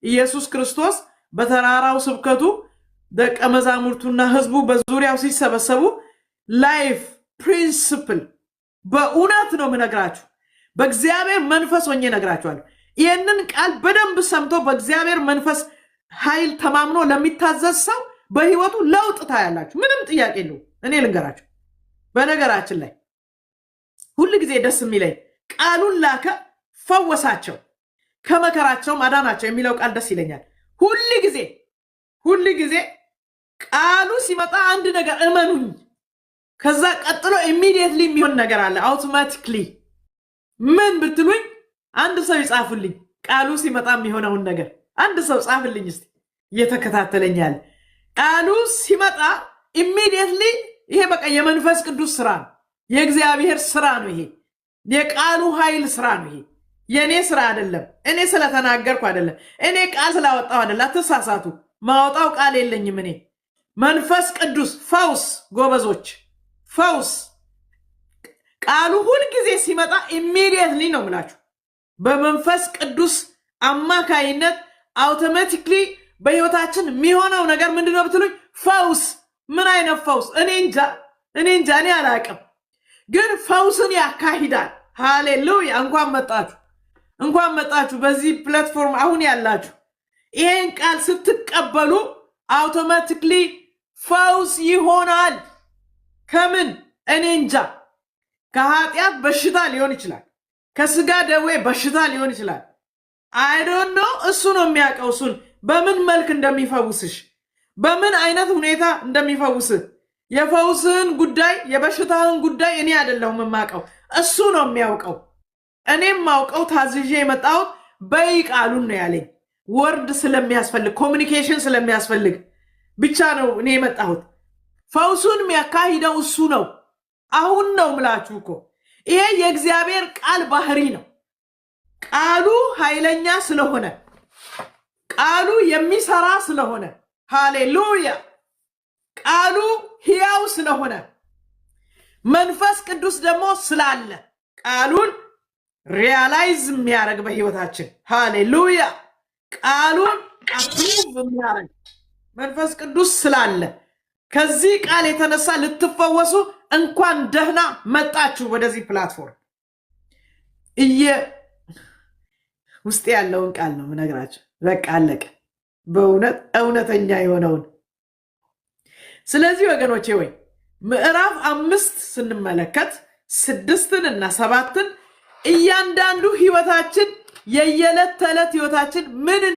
ኢየሱስ ክርስቶስ በተራራው ስብከቱ ደቀ መዛሙርቱና ህዝቡ በዙሪያው ሲሰበሰቡ ላይፍ ፕሪንሲፕል በእውነት ነው ምነግራችሁ በእግዚአብሔር መንፈስ ሆኜ ነግራችኋለሁ ይሄንን ቃል በደንብ ሰምቶ በእግዚአብሔር መንፈስ ኃይል ተማምኖ ለሚታዘዝ ሰው በህይወቱ ለውጥ ታያላችሁ ምንም ጥያቄ የለው እኔ ልንገራችሁ በነገራችን ላይ ሁሉ ጊዜ ደስ የሚለኝ ቃሉን ላከ ፈወሳቸው ከመከራቸው ማዳናቸው የሚለው ቃል ደስ ይለኛል ሁሉ ጊዜ ቃሉ ሲመጣ አንድ ነገር እመኑኝ ከዛ ቀጥሎ ኢሚዲየትሊ የሚሆን ነገር አለ አውቶማቲክሊ ምን ብትሉኝ አንድ ሰው ይጻፍልኝ ቃሉ ሲመጣ የሚሆነውን ነገር አንድ ሰው ጻፍልኝ እስቲ እየተከታተለኛል ቃሉ ሲመጣ ኢሚዲየትሊ ይሄ በቃ የመንፈስ ቅዱስ ስራ ነው የእግዚአብሔር ስራ ነው ይሄ የቃሉ ኃይል ስራ ነው ይሄ የኔ ስራ አይደለም እኔ ስለተናገርኩ አይደለም እኔ ቃል ስላወጣው አይደለም ተሳሳቱ ማውጣው ቃል የለኝም እኔ መንፈስ ቅዱስ ፈውስ ጎበዞች ፈውስ ቃሉ ሁሉ ጊዜ ሲመጣ ኢሚዲየትሊ ነው ምላችሁ በመንፈስ ቅዱስ አማካይነት አውቶማቲክሊ በህይወታችን የሚሆነው ነገር ምንድነው ብትሉኝ ፈውስ ምን አይነት ፈውስ እኔ እንጃ እኔ አላውቅም ግን ፈውስን ያካሂዳል ሃሌሉያ እንኳን መጣችሁ በዚህ ፕላትፎርም አሁን ያላችሁ ይሄን ቃል ስትቀበሉ አውቶማቲክሊ ፈውስ ይሆናል ከምን እኔ እንጃ ከኃጢአት በሽታ ሊሆን ይችላል ከስጋ ደዌ በሽታ ሊሆን ይችላል I don't know እሱ ነው የሚያውቀው እሱን በምን መልክ እንደሚፈውስሽ በምን አይነት ሁኔታ እንደሚፈውስህ የፈውስህን ጉዳይ የበሽታህን ጉዳይ እኔ አይደለሁም የማውቀው እሱ ነው የሚያውቀው እኔም ማውቀው ታዝዤ የመጣሁት በቃሉን ነው ያለኝ ወርድ ስለሚያስፈልግ ኮሙኒኬሽን ስለሚያስፈልግ ብቻ ነው እኔ የመጣሁት ፈውሱን የሚያካሂደው እሱ ነው አሁን ነው ምላችሁ እኮ ይሄ የእግዚአብሔር ቃል ባህሪ ነው ቃሉ ኃይለኛ ስለሆነ ቃሉ የሚሰራ ስለሆነ ሃሌሉያ ቃሉ ሕያው ስለሆነ መንፈስ ቅዱስ ደግሞ ስላለ ቃሉን ሪያላይዝ የሚያደርግ በህይወታችን ሃሌሉያ ቃሉን አፕሩቭ የሚያደርግ መንፈስ ቅዱስ ስላለ ከዚህ ቃል የተነሳ ልትፈወሱ እንኳን ደህና መጣችሁ ወደዚህ ፕላትፎርም ውስጥ ያለውን ቃል ነው ምነግራችሁ በቃ አለቀ በእውነት እውነተኛ የሆነውን ስለዚህ ወገኖቼ ወይ ምዕራፍ 5 ስንመለከት 6 እና 7 እያንዳንዱ ህይወታችን የየለት ተለት ህይወታችን ምን